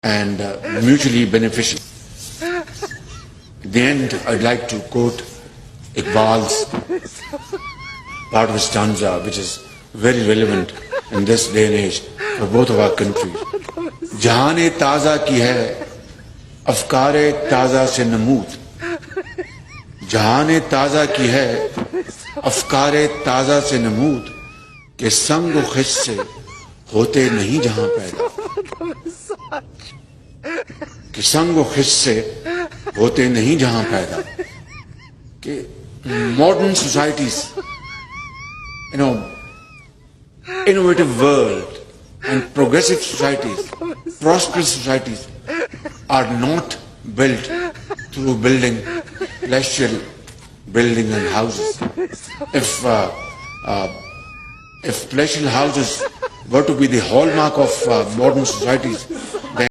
and mutually beneficial. At the end, I'd like to quote Iqbal's part of his stanza, which is very relevant in this day and age for both of our countries. जहाने ताज़ा की है अफकारे ताज़ा से नमूद, जहाने ताज़ा की है अफकारे ताज़ा से नमूद, के संग व खिस से होते नहीं जहां पैदा, कि संग व खिस से होते नहीं जहां पैदा. कि modern societies, innovative world and progressive societies, prosperous societies are not built through building palatial buildings and houses. If palatial houses were to be the hallmark of modern societies,